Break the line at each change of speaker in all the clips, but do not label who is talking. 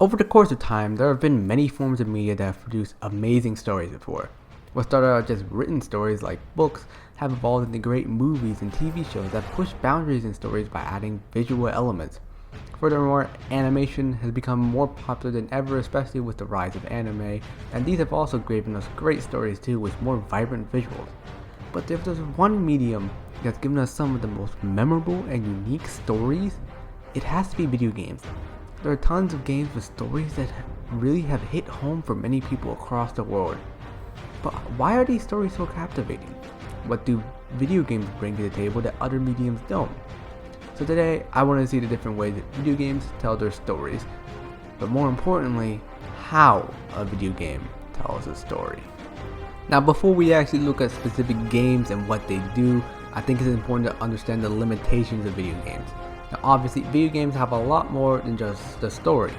Over the course of time, there have been many forms of media that have produced amazing stories before. What started out as just written stories like books have evolved into great movies and TV shows that push boundaries in stories by adding visual elements. Furthermore, animation has become more popular than ever, especially with the rise of anime, and these have also given us great stories too with more vibrant visuals. But if there's one medium that's given us some of the most memorable and unique stories, it has to be video games. There are tons of games with stories that really have hit home for many people across the world. But why are these stories so captivating? What do video games bring to the table that other mediums don't? So today, I want to see the different ways that video games tell their stories, but more importantly, how a video game tells a story. Now, before we actually look at specific games and what they do, I think it's important to understand the limitations of video games. Now, obviously, video games have a lot more than just the story.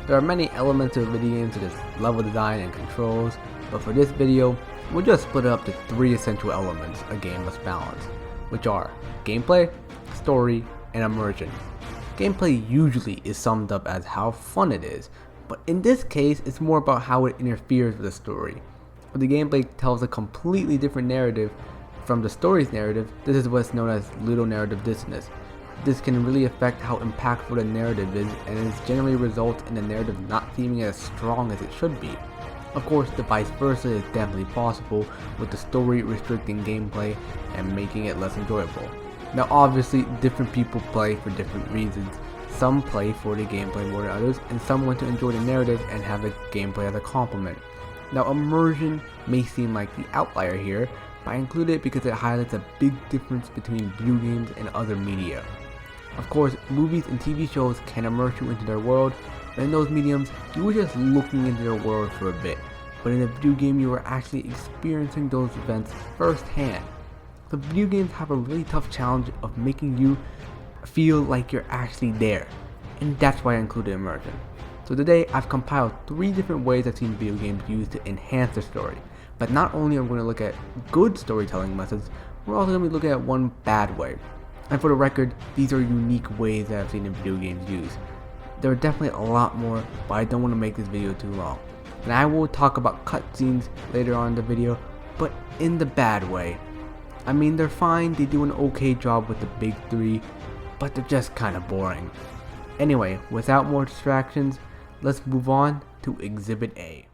There are many elements of video games such as level design and controls, but for this video, we'll just split it up to three essential elements a game must balance, which are gameplay, story, and immersion. Gameplay usually is summed up as how fun it is, but in this case, it's more about how it interferes with the story. When the gameplay tells a completely different narrative from the story's narrative, this is what's known as ludonarrative dissonance. This can really affect how impactful the narrative is, and it generally results in the narrative not seeming as strong as it should be. Of course, the vice versa is definitely possible, with the story restricting gameplay and making it less enjoyable. Now obviously, different people play for different reasons. Some play for the gameplay more than others, and some want to enjoy the narrative and have the gameplay as a complement. Now immersion may seem like the outlier here, but I include it because it highlights a big difference between video games and other media. Of course, movies and TV shows can immerse you into their world, but in those mediums, you were just looking into their world for a bit. But in a video game, you are actually experiencing those events firsthand. The video games have a really tough challenge of making you feel like you're actually there, and that's why I included immersion. So today, I've compiled three different ways I've seen video games used to enhance the story. But not only am I going to look at good storytelling methods, we're also going to be looking at one bad way. And for the record, these are unique ways that I've seen in video games used. There are definitely a lot more, but I don't want to make this video too long. And I will talk about cutscenes later on in the video, but in the bad way. I mean, they're fine, they do an okay job with the big three, but they're just kind of boring. Anyway, without more distractions, let's move on to Exhibit A.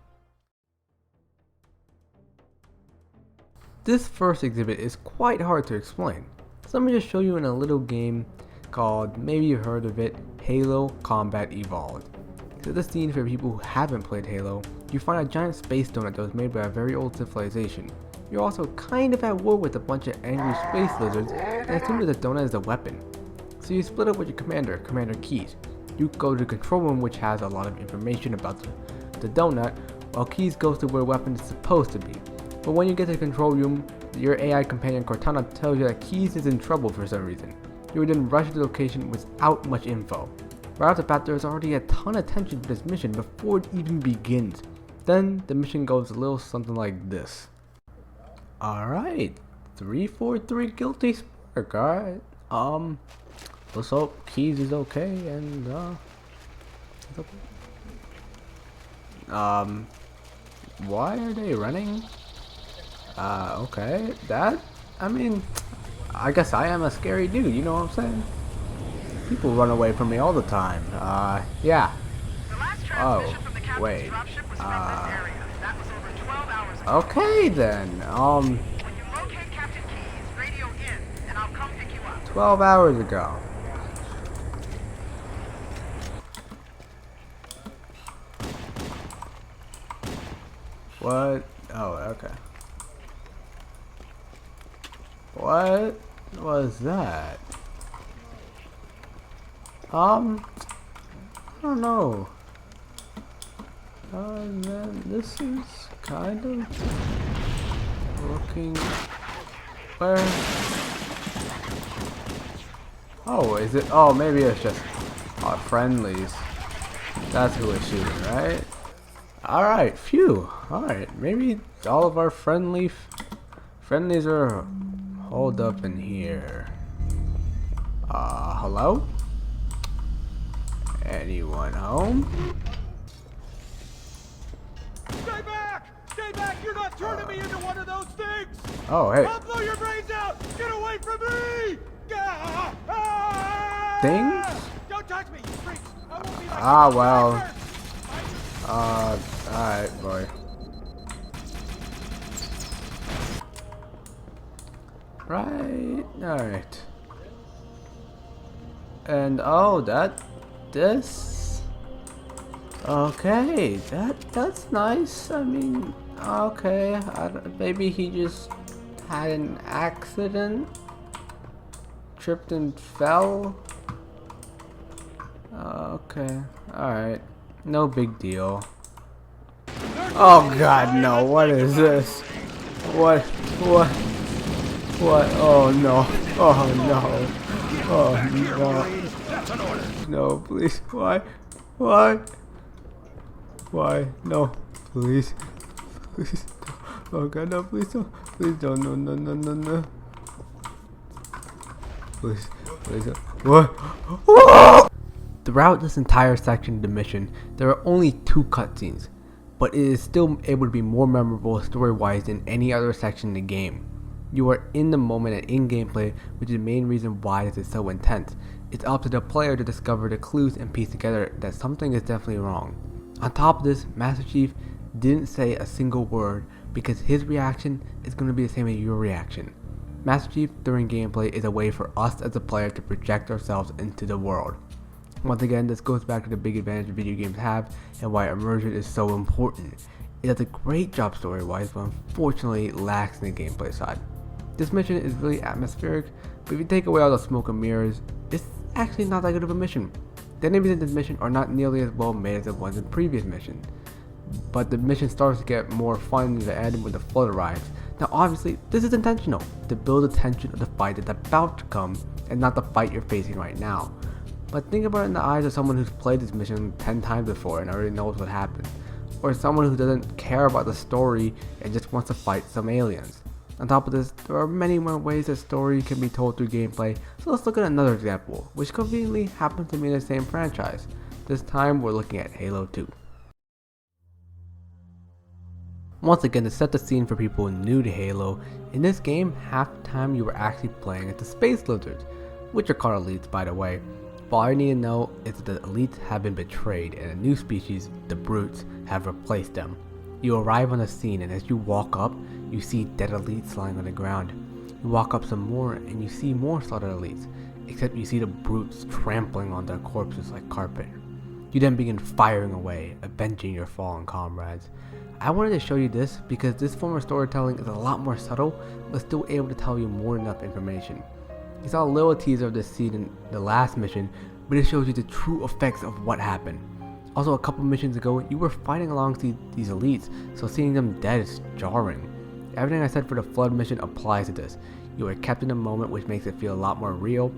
This first exhibit is quite hard to explain. So let me just show you in a little game called, maybe you heard of it, Halo Combat Evolved. So this scene, for people who haven't played Halo, you find a giant space donut that was made by a very old civilization. You're also kind of at war with a bunch of angry space lizards, and assume that the donut is a weapon. So you split up with your commander, Commander Keyes. You go to the control room, which has a lot of information about the donut, while Keyes goes to where the weapon is supposed to be. But when you get to the control room, your AI companion Cortana tells you that Keyes is in trouble for some reason. You would then rush to the location without much info. Right off the bat, there's already a ton of tension for this mission before it even begins. Then the mission goes a little something like this. Alright, 343 guilty spark, alright. Let's hope Keyes is okay and why are they running? Okay, I mean, I guess I am a scary dude, you know what I'm saying? People run away from me all the time, yeah. Oh, wait, okay then, 12 hours ago. What? Oh, okay. What was that? I don't know. Man, this is kind of looking where. Oh, is it? Oh, maybe it's just our friendlies. That's who is shooting, right? Alright, phew. Alright, maybe all of our friendlies are holed up in here. Hello? Anyone home?
turning me into one of those things!
Oh, hey.
I'll blow your brains out! Get away from me! Ah! Ah!
Things?
Don't touch me, you freaks! I won't be like
Ah,
you.
well.
I first.
Alright, boy. Right, alright. And oh, this. Okay, that's nice. I mean, okay. Maybe he just had an accident, tripped and fell. Okay, alright. No big deal. Oh God, no! What is this? What? Oh no! Oh no! Oh no! No, please! Why? No, please! Please! Oh God, no! Please don't! Please don't! No! Please! Don't. What? Whoa! Throughout this entire section of the mission, there are only 2 cutscenes, but it is still able to be more memorable story-wise than any other section in the game. You are in the moment and in gameplay, which is the main reason why this is so intense. It's up to the player to discover the clues and piece together that something is definitely wrong. On top of this, Master Chief didn't say a single word because his reaction is going to be the same as your reaction. Master Chief during gameplay is a way for us as a player to project ourselves into the world. Once again, this goes back to the big advantage video games have and why immersion is so important. It does a great job story-wise, but unfortunately lacks in the gameplay side. This mission is really atmospheric, but if you take away all the smoke and mirrors, it's actually not that good of a mission. The enemies in this mission are not nearly as well made as the ones in previous missions, but the mission starts to get more fun in the end when the flood arrives. Now obviously, this is intentional, to build the tension of the fight that's about to come, and not the fight you're facing right now. But think about it in the eyes of someone who's played this mission 10 times before and already knows what happens, or someone who doesn't care about the story and just wants to fight some aliens. On top of this, there are many more ways the story can be told through gameplay, so let's look at another example, which conveniently happens to be in the same franchise. This time we're looking at Halo 2. Once again, to set the scene for people new to Halo, in this game, half the time you were actually playing as the Space Lizards, which are called elites by the way. But all you need to know is that the elites have been betrayed and a new species, the brutes, have replaced them. You arrive on the scene and as you walk up, you see dead elites lying on the ground. You walk up some more and you see more slaughtered elites, except you see the brutes trampling on their corpses like carpet. You then begin firing away, avenging your fallen comrades. I wanted to show you this because this form of storytelling is a lot more subtle, but still able to tell you more than enough information. You saw a little teaser of this scene in the last mission, but it shows you the true effects of what happened. Also, a couple missions ago, you were fighting alongside these elites, so seeing them dead is jarring. Everything I said for the Flood mission applies to this. You are kept in the moment, which makes it feel a lot more real,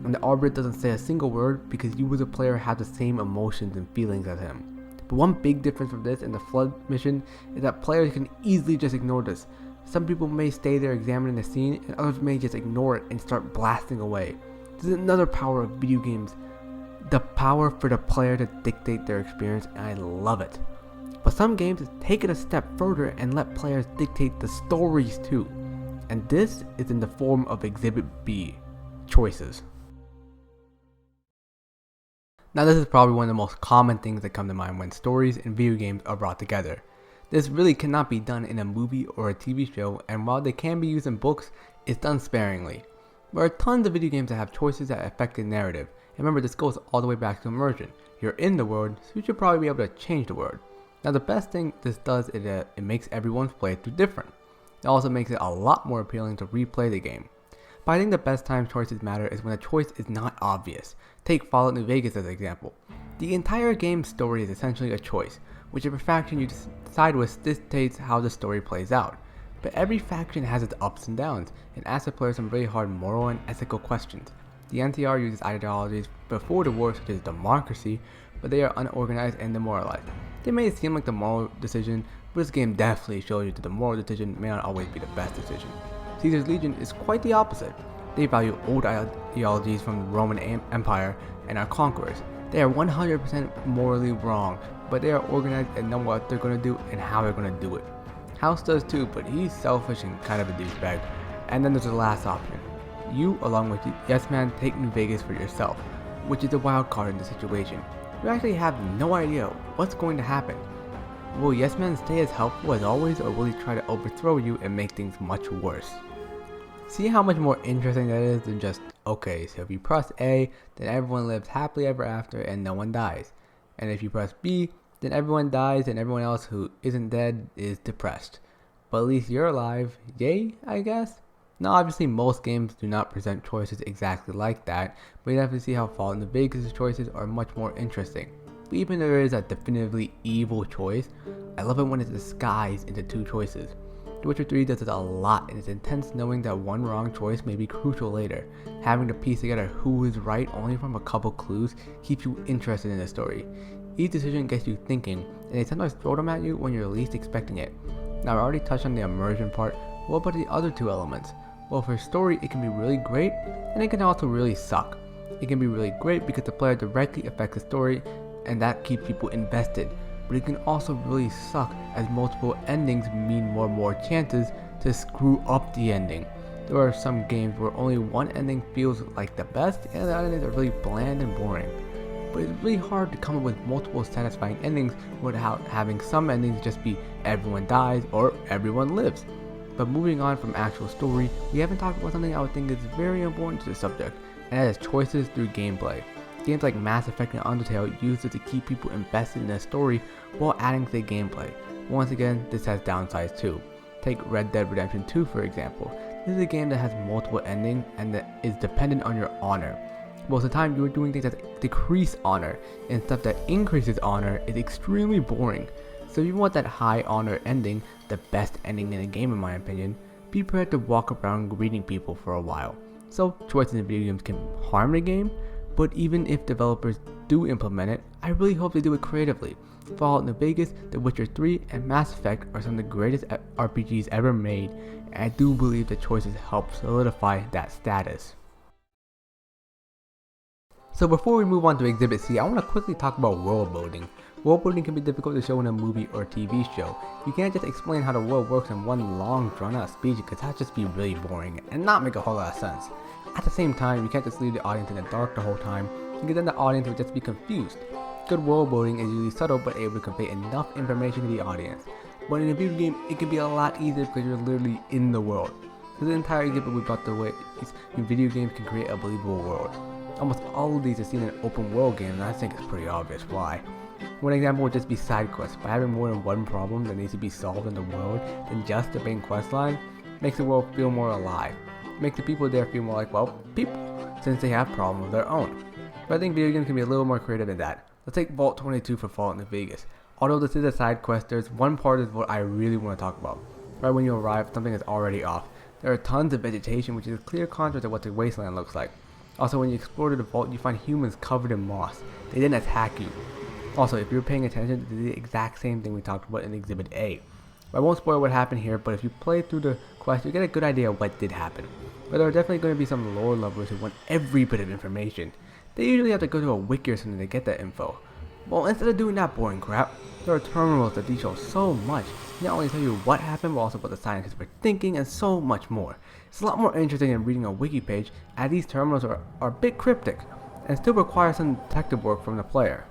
and the Arbiter doesn't say a single word because you as a player have the same emotions and feelings as him. But one big difference from this and the Flood mission is that players can easily just ignore this. Some people may stay there examining the scene, and others may just ignore it and start blasting away. This is another power of video games. The power for the player to dictate their experience, and I love it. But some games take it a step further and let players dictate the stories too. And this is in the form of Exhibit B, choices. Now this is probably one of the most common things that come to mind when stories and video games are brought together. This really cannot be done in a movie or a TV show, and while they can be used in books, it's done sparingly. There are tons of video games that have choices that affect the narrative, and remember this goes all the way back to immersion. You're in the world, so you should probably be able to change the world. Now the best thing this does is that it makes everyone's playthrough different. It also makes it a lot more appealing to replay the game. But I think the best time choices matter is when a choice is not obvious. Take Fallout New Vegas as an example. The entire game's story is essentially a choice. Whichever faction you decide with dictates how the story plays out. But every faction has its ups and downs, and asks the player some really hard moral and ethical questions. The NTR uses ideologies before the war such as democracy, but they are unorganized and demoralized. They may seem like the moral decision, but this game definitely shows you that the moral decision may not always be the best decision. Caesar's Legion is quite the opposite. They value old ideologies from the Roman Empire and are conquerors. They are 100% morally wrong, but they are organized and know what they're going to do and how they're going to do it. House does too, but he's selfish and kind of a douchebag. And then there's the last option. You, along with Yes Man, take New Vegas for yourself, which is a wild card in the situation. You actually have no idea what's going to happen. Will Yes Man stay as helpful as always, or will he try to overthrow you and make things much worse? See how much more interesting that is than just, okay, so if you press A, then everyone lives happily ever after and no one dies. And if you press B, then everyone dies and everyone else who isn't dead is depressed. But at least you're alive, yay, I guess? Now obviously most games do not present choices exactly like that, but you have to see how Fallout New Vegas' choices are much more interesting. But even though there is a definitively evil choice, I love it when it's disguised into two choices. The Witcher 3 does it a lot, and it's intense knowing that one wrong choice may be crucial later. Having to piece together who is right only from a couple clues keeps you interested in the story. Each decision gets you thinking, and they sometimes throw them at you when you're least expecting it. Now I already touched on the immersion part, what about the other two elements? Well, for story it can be really great, and it can also really suck. It can be really great because the player directly affects the story, and that keeps people invested. But it can also really suck as multiple endings mean more chances to screw up the ending. There are some games where only one ending feels like the best and the other endings are really bland and boring. But it's really hard to come up with multiple satisfying endings without having some endings just be everyone dies or everyone lives. But moving on from actual story, we haven't talked about something I would think is very important to the subject, and that is choices through gameplay. Games like Mass Effect and Undertale use it to keep people invested in a story while adding to the gameplay. Once again, this has downsides too. Take Red Dead Redemption 2 for example. This is a game that has multiple endings and that is dependent on your honor. Most of the time, you're doing things that decrease honor, and stuff that increases honor is extremely boring. So if you want that high honor ending, the best ending in a game in my opinion, be prepared to walk around greeting people for a while. So choices in video games can harm the game, but even if developers do implement it, I really hope they do it creatively. Fallout New Vegas, The Witcher 3, and Mass Effect are some of the greatest RPGs ever made, and I do believe the choices help solidify that status. So before we move on to Exhibit C, I want to quickly talk about world building. World building can be difficult to show in a movie or TV show. You can't just explain how the world works in one long drawn out speech because that'd just be really boring and not make a whole lot of sense. At the same time, you can't just leave the audience in the dark the whole time because then the audience would just be confused. Good world building is usually subtle but able to convey enough information to the audience. But in a video game, it can be a lot easier because you're literally in the world. So the entire exhibit we brought the way is video games can create a believable world. Almost all of these are seen in open world games, and I think it's pretty obvious why. One example would just be side quests. By having more than one problem that needs to be solved in the world than just the main quest line, makes the world feel more alive. Makes the people there feel more like, well, people, since they have problems of their own. But I think video games can be a little more creative than that. Let's take Vault 22 for Fallout New Vegas. Although this is a side quest, there's one part is what I really want to talk about. Right when you arrive, something is already off. There are tons of vegetation, which is a clear contrast to what the wasteland looks like. Also, when you explore the vault, you find humans covered in moss. They didn't attack you. Also, if you're paying attention, this is the exact same thing we talked about in Exhibit A. I won't spoil what happened here, but if you play through the quest, you get a good idea of what did happen. But there are definitely going to be some lore lovers who want every bit of information. They usually have to go to a wiki or something to get that info. Well, instead of doing that boring crap, there are terminals that detail so much. They not only tell you what happened, but also what the scientists were thinking and so much more. It's a lot more interesting than reading a wiki page, as these terminals are a bit cryptic, and still require some detective work from the player.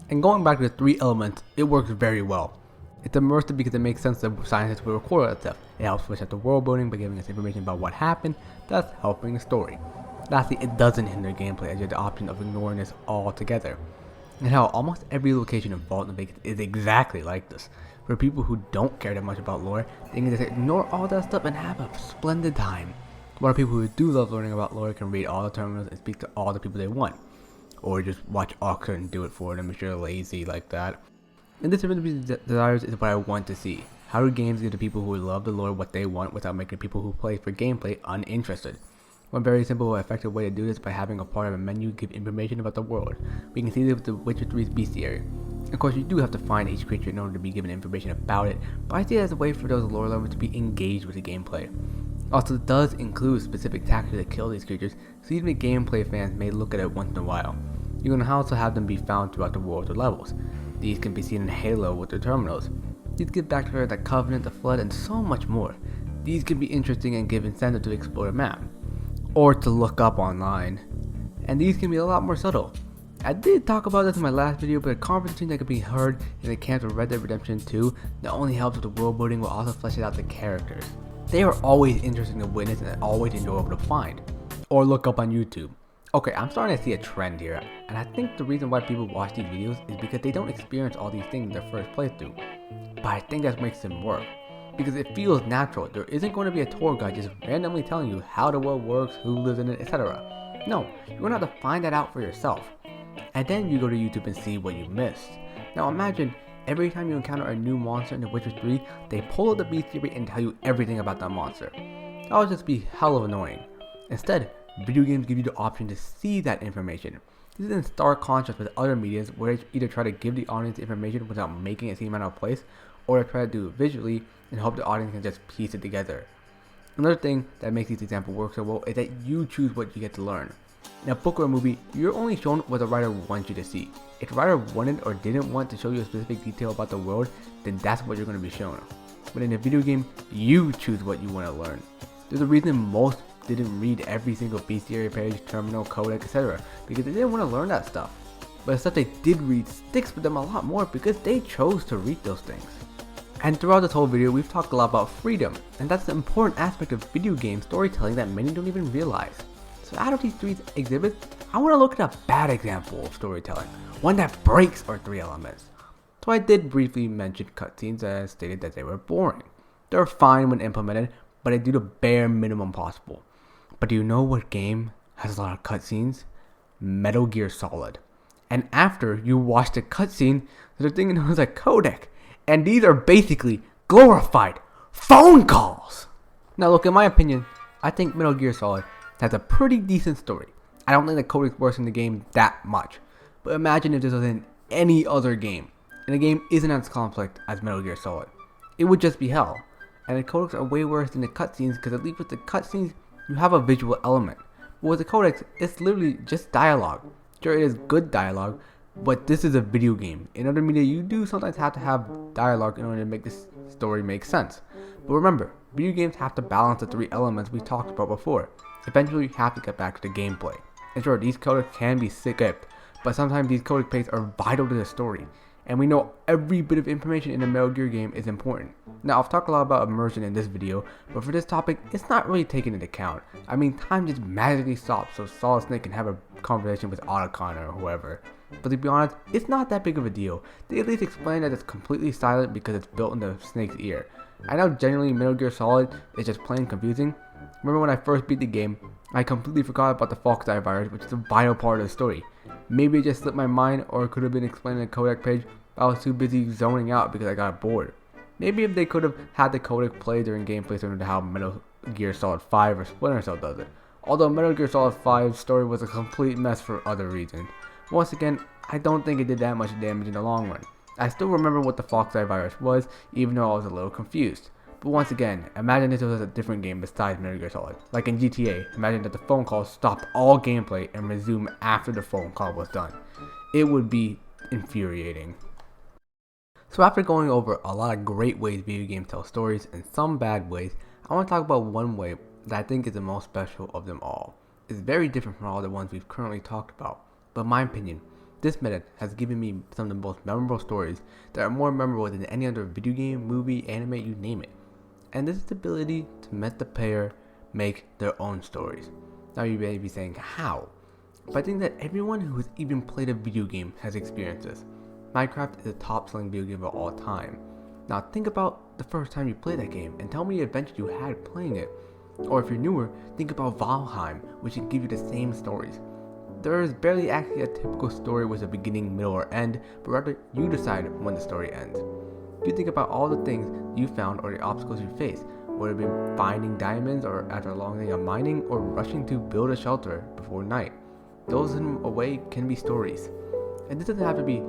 And going back to the three elements, it works very well. It's immersive because it makes sense that scientists will record that stuff. It helps push out the world building by giving us information about what happened, thus helping the story. Lastly, it doesn't hinder gameplay as you have the option of ignoring this altogether. And how almost every location in Fallout New Vegas is exactly like this. For people who don't care that much about lore, they can just ignore all that stuff and have a splendid time. While people who do love learning about lore can read all the terminals and speak to all the people they want. Or just watch Oxford and do it for them if you're lazy like that. And this desires is what I want to see. How do games give the people who love the lore what they want without making people who play for gameplay uninterested? One very simple and effective way to do this is by having a part of a menu give information about the world. We can see this with the Witcher 3's bestiary. Of course, you do have to find each creature in order to be given information about it, but I see it as a way for those lore lovers to be engaged with the gameplay. Also, it does include specific tactics to kill these creatures, so even the gameplay fans may look at it once in a while. You can also have them be found throughout the world or levels. These can be seen in Halo with their terminals. These give back to the Covenant, the Flood, and so much more. These can be interesting and give incentive to explore a map, or to look up online. And these can be a lot more subtle. I did talk about this in my last video, but a conversation that could be heard in the camps of Red Dead Redemption 2 not only helps with the world building, but also fleshes out the characters. They are always interesting to witness and always enjoyable to find, or look up on YouTube. Okay, I'm starting to see a trend here, and I think the reason why people watch these videos is because they don't experience all these things in their first playthrough. But I think that makes them work, because it feels natural. There isn't going to be a tour guide just randomly telling you how the world works, who lives in it, etc. No, you're going to have to find that out for yourself. And then you go to YouTube and see what you missed. Now imagine every time you encounter a new monster in The Witcher 3, they pull out the bestiary and tell you everything about that monster. That would just be hell of annoying. Instead, video games give you the option to see that information. This is in stark contrast with other medias where they either try to give the audience information without making it seem out of place, or they try to do it visually and hope the audience can just piece it together. Another thing that makes these examples work so well is that you choose what you get to learn. In a book or a movie, you're only shown what the writer wants you to see. If the writer wanted or didn't want to show you a specific detail about the world, then that's what you're going to be shown. But in a video game, you choose what you want to learn. There's a reason most didn't read every single bestiary page, terminal, codex, etc. because they didn't want to learn that stuff. But the stuff they did read sticks with them a lot more because they chose to read those things. And throughout this whole video, we've talked a lot about freedom, and that's an important aspect of video game storytelling that many don't even realize. So out of these three exhibits, I want to look at a bad example of storytelling, one that breaks our three elements. So I did briefly mention cutscenes and stated that they were boring. They're fine when implemented, but they do the bare minimum possible. But do you know what game has a lot of cutscenes? Metal Gear Solid. And after you watch the cutscene, there's a thing known as a codec, and these are basically glorified phone calls. Now look, in my opinion, I think Metal Gear Solid has a pretty decent story. I don't think the codec works in the game that much, but imagine if this was in any other game, and the game isn't as complex as Metal Gear Solid. It would just be hell. And the codecs are way worse than the cutscenes, because at least with the cutscenes, you have a visual element. But with the codex, it's literally just dialogue. Sure, it is good dialogue, but this is a video game. In other media, you do sometimes have to have dialogue in order to make this story make sense. But remember, video games have to balance the three elements we talked about before. Eventually, you have to get back to the gameplay. And sure, these codecs can be skipped, but sometimes these codec pages are vital to the story. And we know every bit of information in a Metal Gear game is important. Now, I've talked a lot about immersion in this video, but for this topic, it's not really taken into account. I mean, time just magically stops so Solid Snake can have a conversation with Otacon or whoever. But to be honest, it's not that big of a deal. They at least explain that it's completely silent because it's built into Snake's ear. I know generally Metal Gear Solid is just plain confusing. Remember when I first beat the game, I completely forgot about the Fox Eye virus, which is a vital part of the story. Maybe it just slipped my mind, or it could have been explained in the codec page, but I was too busy zoning out because I got bored. Maybe if they could have had the codec play during gameplay similar to how Metal Gear Solid 5 or Splinter Cell does it. Although Metal Gear Solid 5's story was a complete mess for other reasons. Once again, I don't think it did that much damage in the long run. I still remember what the Fox Eye virus was, even though I was a little confused. But once again, imagine this was a different game besides Metal Gear Solid. Like in GTA, imagine that the phone call stopped all gameplay and resumed after the phone call was done. It would be infuriating. So after going over a lot of great ways video games tell stories and some bad ways, I want to talk about one way that I think is the most special of them all. It's very different from all the ones we've currently talked about, but in my opinion, this method has given me some of the most memorable stories that are more memorable than any other video game, movie, anime, you name it. And this is the ability to let the player make their own stories. Now you may be saying, how? But I think that everyone who has even played a video game has experienced this. Minecraft is a top-selling video game of all time. Now think about the first time you played that game and tell me the adventure you had playing it. Or if you're newer, think about Valheim, which can give you the same stories. There is barely actually a typical story with a beginning, middle, or end, but rather you decide when the story ends. You think about all the things you found or the obstacles you faced, whether it be finding diamonds or after a long day of mining or rushing to build a shelter before night. Those in a way can be stories. And this doesn't have to be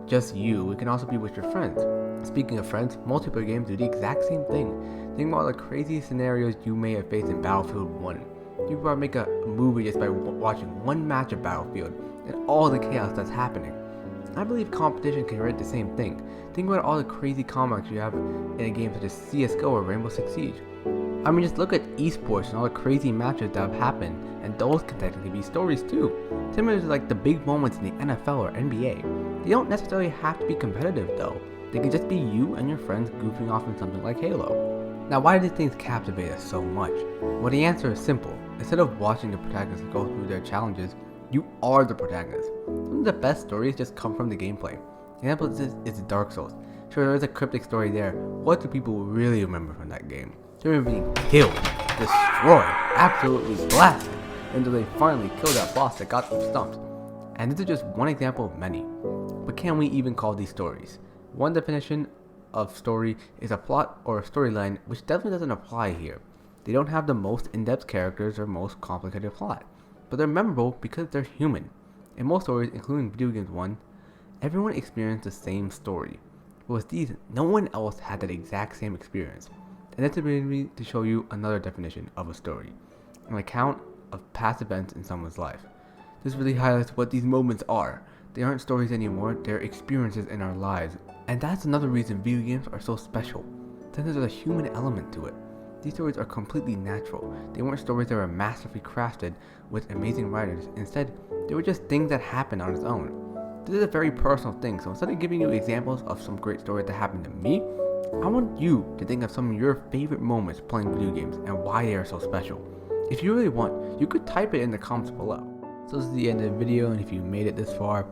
just you, it can also be with your friends. Speaking of friends, multiplayer games do the exact same thing. Think about the crazy scenarios you may have faced in Battlefield 1. You could probably make a movie just by watching one match of Battlefield and all the chaos that's happening. I believe competition can write the same thing. Think about all the crazy combats you have in a game such as CSGO or Rainbow Six Siege. I mean, just look at esports and all the crazy matches that have happened, and those can technically be stories too. Similar to like the big moments in the NFL or NBA. They don't necessarily have to be competitive though. They can just be you and your friends goofing off in something like Halo. Now, why do these things captivate us so much? Well, the answer is simple. Instead of watching the protagonists go through their challenges, you are the protagonist. Some of the best stories just come from the gameplay. An example of this is Dark Souls. Sure, there is a cryptic story there. What do people really remember from that game? They remember being killed, destroyed, absolutely blasted, until they finally killed that boss that got them stumped. And this is just one example of many. But can we even call these stories? One definition of story is a plot or a storyline, which definitely doesn't apply here. They don't have the most in-depth characters or most complicated plot, but they're memorable because they're human. In most stories, including video games one, everyone experienced the same story. But with these, no one else had that exact same experience. And that's brings me to show you another definition of a story, an account of past events in someone's life. This really highlights what these moments are. They aren't stories anymore, they're experiences in our lives. And that's another reason video games are so special, since there's a human element to it. These stories are completely natural. They weren't stories that were masterfully crafted with amazing writers. Instead, they were just things that happened on its own. This is a very personal thing, so instead of giving you examples of some great stories that happened to me, I want you to think of some of your favorite moments playing video games and why they are so special. If you really want, you could type it in the comments below. So this is the end of the video, and if you made it this far,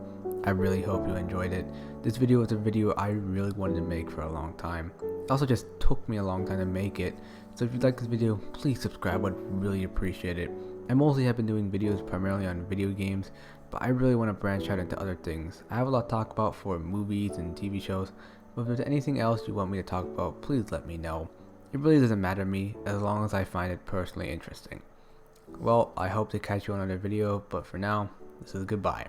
I really hope you enjoyed it. This video was a video I really wanted to make for a long time. It also just took me a long time to make it. So if you like this video, please subscribe, I'd really appreciate it. I mostly have been doing videos primarily on video games, but I really want to branch out into other things. I have a lot to talk about for movies and TV shows, but if there's anything else you want me to talk about, please let me know. It really doesn't matter to me, as long as I find it personally interesting. Well, I hope to catch you on another video, but for now, this is goodbye.